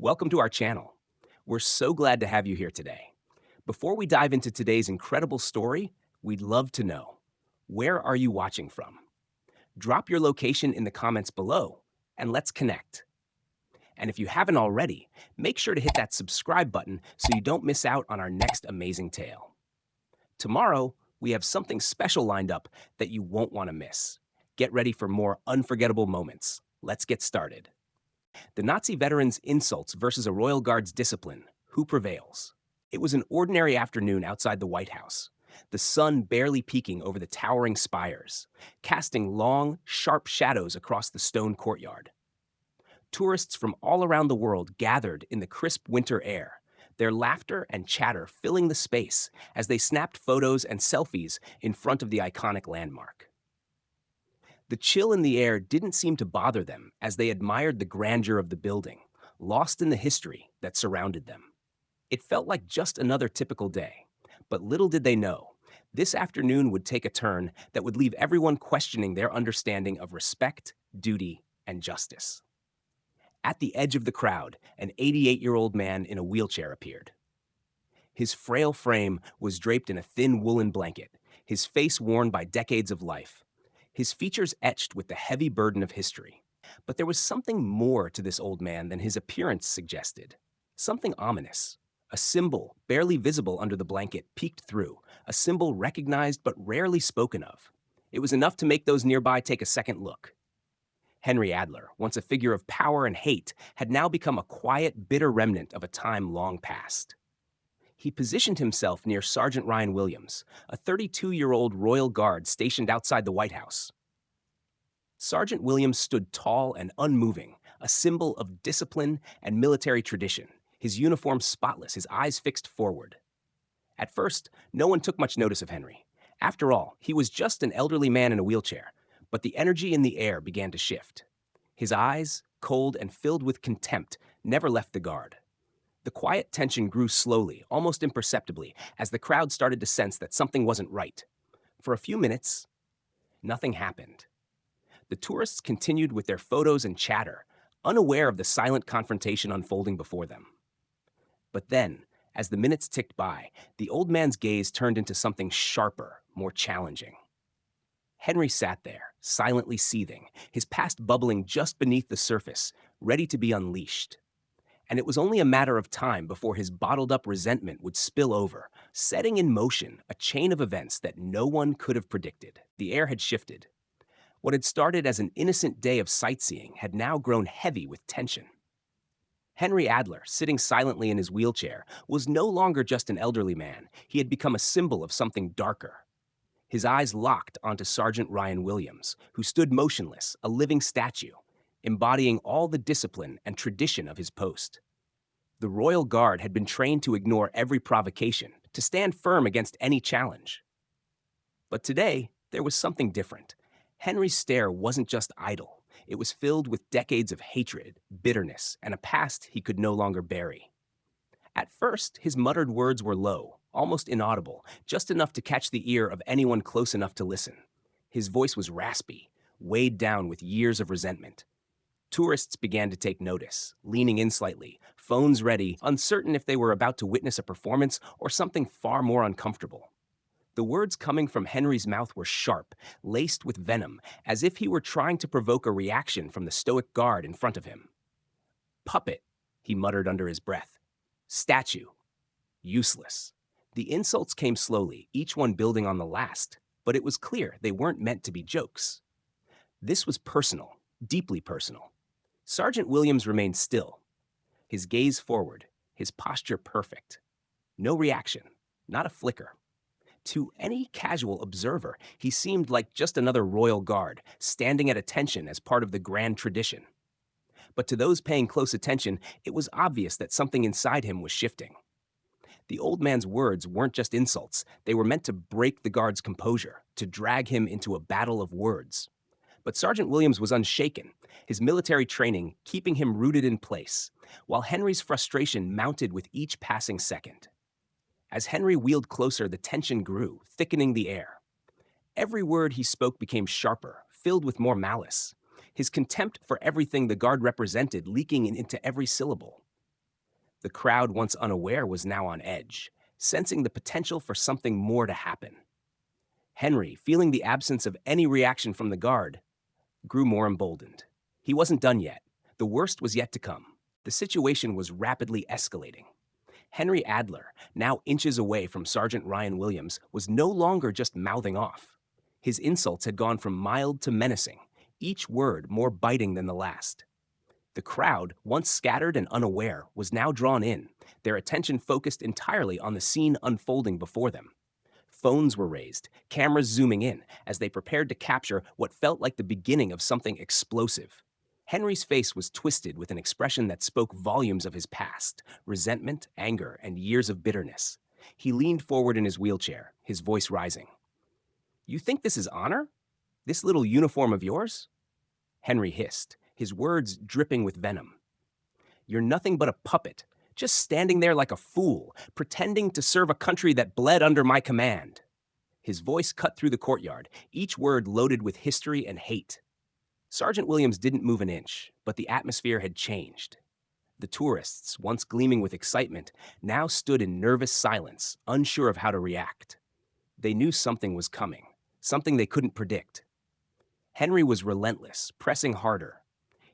Welcome to our channel. We're so glad to have you here today. Before we dive into today's incredible story, we'd love to know, where are you watching from? Drop your location in the comments below and let's connect. And if you haven't already, make sure to hit that subscribe button so you don't miss out on our next amazing tale. Tomorrow, we have something special lined up that you won't want to miss. Get ready for more unforgettable moments. Let's get started. The Nazi veterans' insults versus a royal guard's discipline. Who prevails? It was an ordinary afternoon outside the White House, the sun barely peeking over the towering spires, casting long, sharp shadows across the stone courtyard. Tourists from all around the world gathered in the crisp winter air, their laughter and chatter filling the space as they snapped photos and selfies in front of the iconic landmark. The chill in the air didn't seem to bother them as they admired the grandeur of the building, lost in the history that surrounded them. It felt like just another typical day, but little did they know, this afternoon would take a turn that would leave everyone questioning their understanding of respect, duty, and justice. At the edge of the crowd, an 88-year-old man in a wheelchair appeared. His frail frame was draped in a thin woolen blanket, his face worn by decades of life, his features etched with the heavy burden of history. But there was something more to this old man than his appearance suggested. Something ominous. A symbol, barely visible under the blanket, peeked through, a symbol recognized but rarely spoken of. It was enough to make those nearby take a second look. Henry Adler, once a figure of power and hate, had now become a quiet, bitter remnant of a time long past. He positioned himself near Sergeant Ryan Williams, a 32-year-old Royal Guard stationed outside the White House. Sergeant Williams stood tall and unmoving, a symbol of discipline and military tradition, his uniform spotless, his eyes fixed forward. At first, no one took much notice of Henry. After all, he was just an elderly man in a wheelchair, but the energy in the air began to shift. His eyes, cold and filled with contempt, never left the guard. The quiet tension grew slowly, almost imperceptibly, as the crowd started to sense that something wasn't right. For a few minutes, nothing happened. The tourists continued with their photos and chatter, unaware of the silent confrontation unfolding before them. But then, as the minutes ticked by, the old man's gaze turned into something sharper, more challenging. Henry sat there, silently seething, his past bubbling just beneath the surface, ready to be unleashed. And it was only a matter of time before his bottled-up resentment would spill over, setting in motion a chain of events that no one could have predicted. The air had shifted. What had started as an innocent day of sightseeing had now grown heavy with tension. Henry Adler, sitting silently in his wheelchair, was no longer just an elderly man. He had become a symbol of something darker. His eyes locked onto Sergeant Ryan Williams, who stood motionless, a living statue, embodying all the discipline and tradition of his post. The Royal Guard had been trained to ignore every provocation, to stand firm against any challenge. But today, there was something different. Henry's stare wasn't just idle. It was filled with decades of hatred, bitterness, and a past he could no longer bury. At first, his muttered words were low, almost inaudible, just enough to catch the ear of anyone close enough to listen. His voice was raspy, weighed down with years of resentment. Tourists began to take notice, leaning in slightly, phones ready, uncertain if they were about to witness a performance or something far more uncomfortable. The words coming from Henry's mouth were sharp, laced with venom, as if he were trying to provoke a reaction from the stoic guard in front of him. "Puppet," he muttered under his breath. "Statue. Useless." The insults came slowly, each one building on the last, but it was clear they weren't meant to be jokes. This was personal, deeply personal. Sergeant Williams remained still, his gaze forward, his posture perfect. No reaction, not a flicker. To any casual observer, he seemed like just another royal guard, standing at attention as part of the grand tradition. But to those paying close attention, it was obvious that something inside him was shifting. The old man's words weren't just insults. They were meant to break the guard's composure, to drag him into a battle of words. But Sergeant Williams was unshaken, his military training keeping him rooted in place, while Henry's frustration mounted with each passing second. As Henry wheeled closer, the tension grew, thickening the air. Every word he spoke became sharper, filled with more malice, his contempt for everything the guard represented leaking into every syllable. The crowd, once unaware, was now on edge, sensing the potential for something more to happen. Henry, feeling the absence of any reaction from the guard, grew more emboldened. He wasn't done yet. The worst was yet to come. The situation was rapidly escalating. Henry Adler, now inches away from Sergeant Ryan Williams, was no longer just mouthing off. His insults had gone from mild to menacing, each word more biting than the last. The crowd, once scattered and unaware, was now drawn in, their attention focused entirely on the scene unfolding before them. Phones were raised, cameras zooming in, as they prepared to capture what felt like the beginning of something explosive. Henry's face was twisted with an expression that spoke volumes of his past, resentment, anger, and years of bitterness. He leaned forward in his wheelchair, his voice rising. "You think this is honor? This little uniform of yours?" Henry hissed, his words dripping with venom. "You're nothing but a puppet, just standing there like a fool, pretending to serve a country that bled under my command." His voice cut through the courtyard, each word loaded with history and hate. Sergeant Williams didn't move an inch, but the atmosphere had changed. The tourists, once gleaming with excitement, now stood in nervous silence, unsure of how to react. They knew something was coming, something they couldn't predict. Henry was relentless, pressing harder.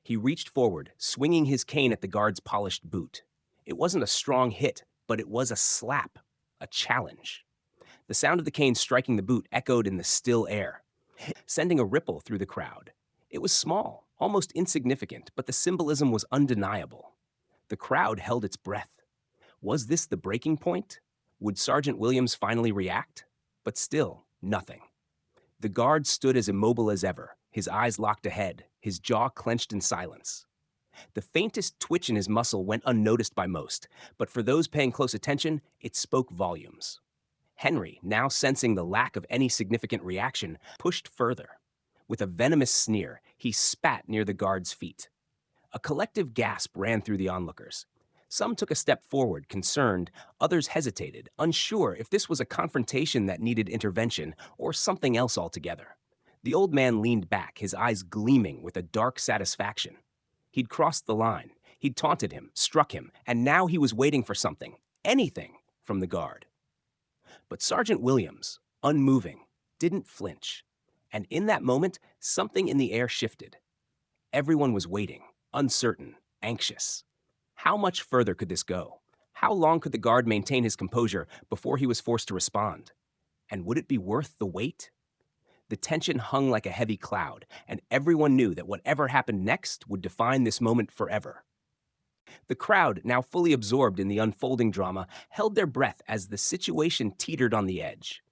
He reached forward, swinging his cane at the guard's polished boot. It wasn't a strong hit, but it was a slap, a challenge. The sound of the cane striking the boot echoed in the still air, sending a ripple through the crowd. It was small, almost insignificant, but the symbolism was undeniable. The crowd held its breath. Was this the breaking point? Would Sergeant Williams finally react? But still, nothing. The guard stood as immobile as ever, his eyes locked ahead, his jaw clenched in silence. The faintest twitch in his muscle went unnoticed by most, but for those paying close attention, it spoke volumes. Henry, now sensing the lack of any significant reaction, pushed further. With a venomous sneer, he spat near the guard's feet. A collective gasp ran through the onlookers. Some took a step forward, concerned. Others hesitated, unsure if this was a confrontation that needed intervention or something else altogether. The old man leaned back, his eyes gleaming with a dark satisfaction. He'd crossed the line. He'd taunted him, struck him, and now he was waiting for something, anything, from the guard. But Sergeant Williams, unmoving, didn't flinch. And in that moment, something in the air shifted. Everyone was waiting, uncertain, anxious. How much further could this go? How long could the guard maintain his composure before he was forced to respond? And would it be worth the wait? The tension hung like a heavy cloud, and everyone knew that whatever happened next would define this moment forever. The crowd, now fully absorbed in the unfolding drama, held their breath as the situation teetered on the edge.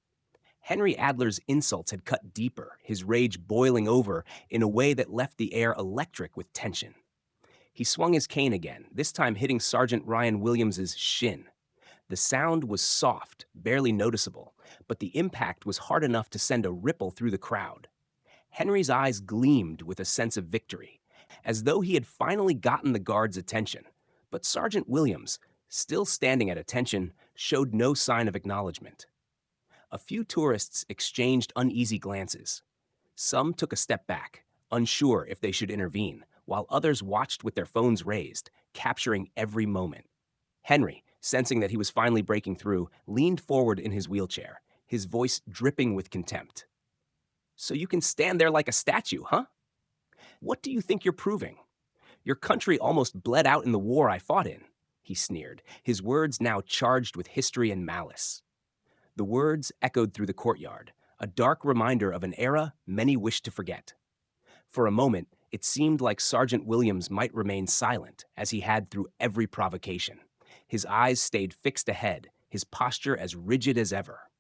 Henry Adler's insults had cut deeper, his rage boiling over in a way that left the air electric with tension. He swung his cane again, this time hitting Sergeant Ryan Williams's shin. The sound was soft, barely noticeable, but the impact was hard enough to send a ripple through the crowd. Henry's eyes gleamed with a sense of victory, as though he had finally gotten the guard's attention. But Sergeant Williams, still standing at attention, showed no sign of acknowledgement. A few tourists exchanged uneasy glances. Some took a step back, unsure if they should intervene, while others watched with their phones raised, capturing every moment. Henry, sensing that he was finally breaking through, leaned forward in his wheelchair, his voice dripping with contempt. "So you can stand there like a statue, huh? What do you think you're proving? Your country almost bled out in the war I fought in," he sneered, his words now charged with history and malice. The words echoed through the courtyard, a dark reminder of an era many wished to forget. For a moment, it seemed like Sergeant Williams might remain silent, as he had through every provocation. His eyes stayed fixed ahead, his posture as rigid as ever.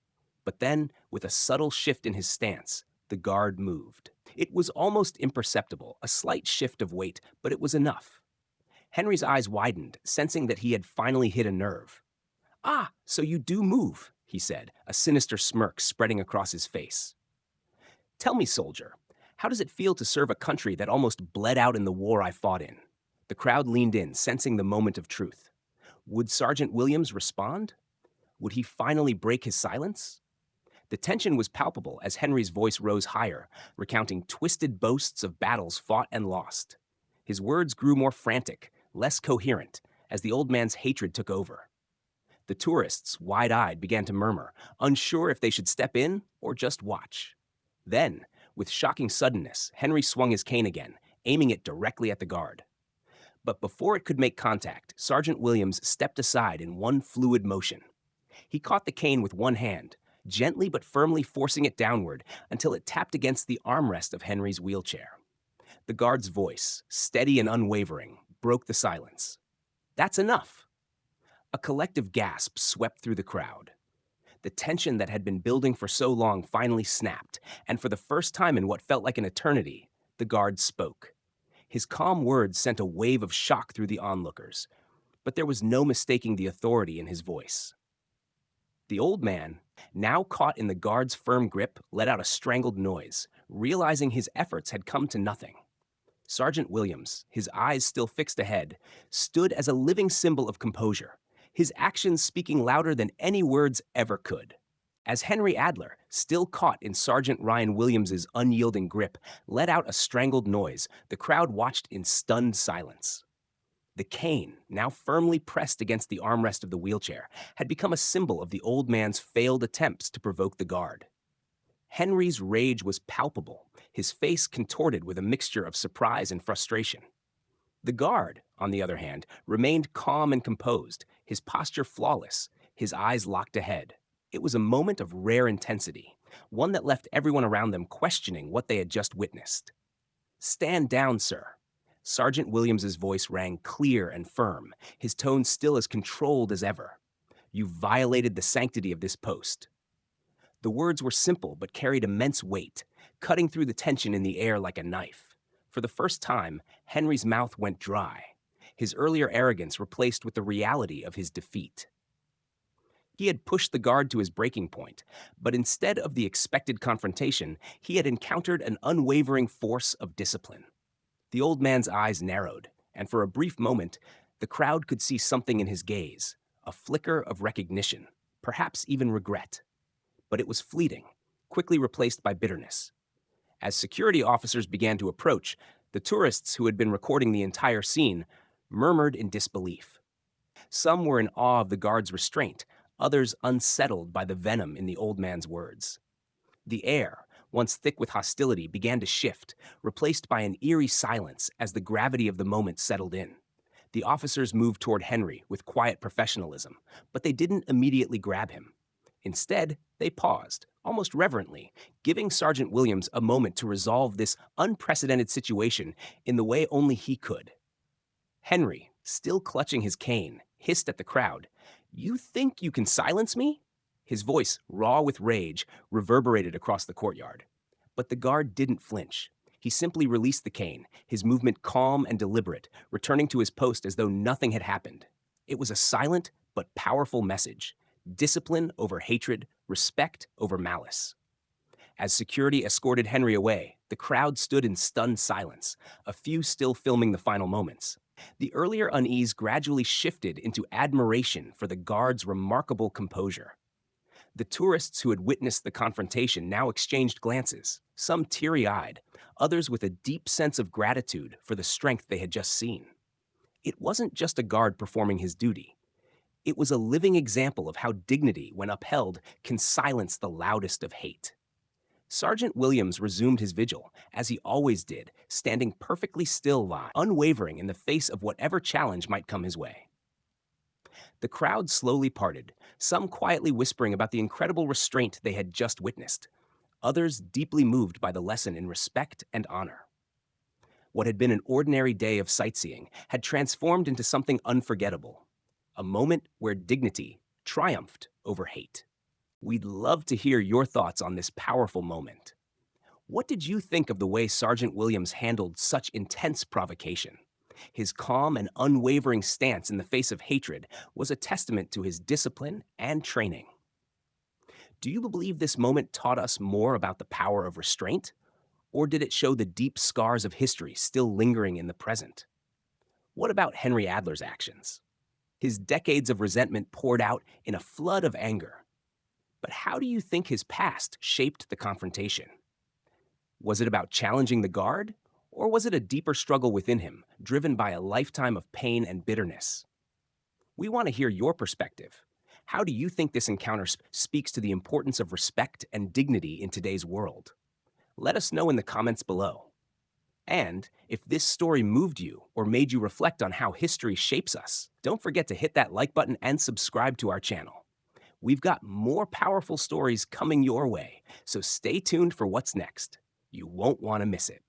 But then, with a subtle shift in his stance, the guard moved. It was almost imperceptible, a slight shift of weight, but it was enough. Henry's eyes widened, sensing that he had finally hit a nerve. "Ah, so you do move," he said, a sinister smirk spreading across his face. "Tell me, soldier, how does it feel to serve a country that almost bled out in the war I fought in?" The crowd leaned in, sensing the moment of truth. Would Sergeant Williams respond? Would he finally break his silence? The tension was palpable as Henry's voice rose higher, recounting twisted boasts of battles fought and lost. His words grew more frantic, less coherent, as the old man's hatred took over. The tourists, wide-eyed, began to murmur, unsure if they should step in or just watch. Then, with shocking suddenness, Henry swung his cane again, aiming it directly at the guard. But before it could make contact, Sergeant Williams stepped aside in one fluid motion. He caught the cane with one hand, gently but firmly forcing it downward until it tapped against the armrest of Henry's wheelchair. The guard's voice, steady and unwavering, broke the silence. "That's enough." A collective gasp swept through the crowd. The tension that had been building for so long finally snapped, and for the first time in what felt like an eternity, the guard spoke. His calm words sent a wave of shock through the onlookers, but there was no mistaking the authority in his voice. The old man, now caught in the guard's firm grip, let out a strangled noise, realizing his efforts had come to nothing. Sergeant Williams, his eyes still fixed ahead, stood as a living symbol of composure, his actions speaking louder than any words ever could. As Henry Adler, still caught in Sergeant Ryan Williams's unyielding grip, let out a strangled noise, the crowd watched in stunned silence. The cane, now firmly pressed against the armrest of the wheelchair, had become a symbol of the old man's failed attempts to provoke the guard. Henry's rage was palpable, his face contorted with a mixture of surprise and frustration. The guard, on the other hand, remained calm and composed, his posture flawless, his eyes locked ahead. It was a moment of rare intensity, one that left everyone around them questioning what they had just witnessed. "Stand down, sir." Sergeant Williams's voice rang clear and firm, his tone still as controlled as ever. "You violated the sanctity of this post." The words were simple but carried immense weight, cutting through the tension in the air like a knife. For the first time, Henry's mouth went dry, his earlier arrogance replaced with the reality of his defeat. He had pushed the guard to his breaking point, but instead of the expected confrontation, he had encountered an unwavering force of discipline. The old man's eyes narrowed, and for a brief moment, the crowd could see something in his gaze, a flicker of recognition, perhaps even regret. But it was fleeting, quickly replaced by bitterness. As security officers began to approach, the tourists who had been recording the entire scene murmured in disbelief. Some were in awe of the guard's restraint, others unsettled by the venom in the old man's words. The air, once thick with hostility, began to shift, replaced by an eerie silence as the gravity of the moment settled in. The officers moved toward Henry with quiet professionalism, but they didn't immediately grab him. Instead, they paused, almost reverently, giving Sergeant Williams a moment to resolve this unprecedented situation in the way only he could. Henry, still clutching his cane, hissed at the crowd, "You think you can silence me?" His voice, raw with rage, reverberated across the courtyard. But the guard didn't flinch. He simply released the cane, his movement calm and deliberate, returning to his post as though nothing had happened. It was a silent but powerful message: discipline over hatred, respect over malice. As security escorted Henry away, the crowd stood in stunned silence, a few still filming the final moments. The earlier unease gradually shifted into admiration for the guard's remarkable composure. The tourists who had witnessed the confrontation now exchanged glances, some teary-eyed, others with a deep sense of gratitude for the strength they had just seen. It wasn't just a guard performing his duty. It was a living example of how dignity, when upheld, can silence the loudest of hate. Sergeant Williams resumed his vigil, as he always did, standing perfectly still, unwavering in the face of whatever challenge might come his way. The crowd slowly parted, some quietly whispering about the incredible restraint they had just witnessed, others deeply moved by the lesson in respect and honor. What had been an ordinary day of sightseeing had transformed into something unforgettable, a moment where dignity triumphed over hate. We'd love to hear your thoughts on this powerful moment. What did you think of the way Sergeant Williams handled such intense provocation? His calm and unwavering stance in the face of hatred was a testament to his discipline and training. Do you believe this moment taught us more about the power of restraint? Or did it show the deep scars of history still lingering in the present? What about Henry Adler's actions? His decades of resentment poured out in a flood of anger. But how do you think his past shaped the confrontation? Was it about challenging the guard? Or was it a deeper struggle within him, driven by a lifetime of pain and bitterness? We want to hear your perspective. How do you think this encounter speaks to the importance of respect and dignity in today's world? Let us know in the comments below. And if this story moved you or made you reflect on how history shapes us, don't forget to hit that like button and subscribe to our channel. We've got more powerful stories coming your way, so stay tuned for what's next. You won't want to miss it.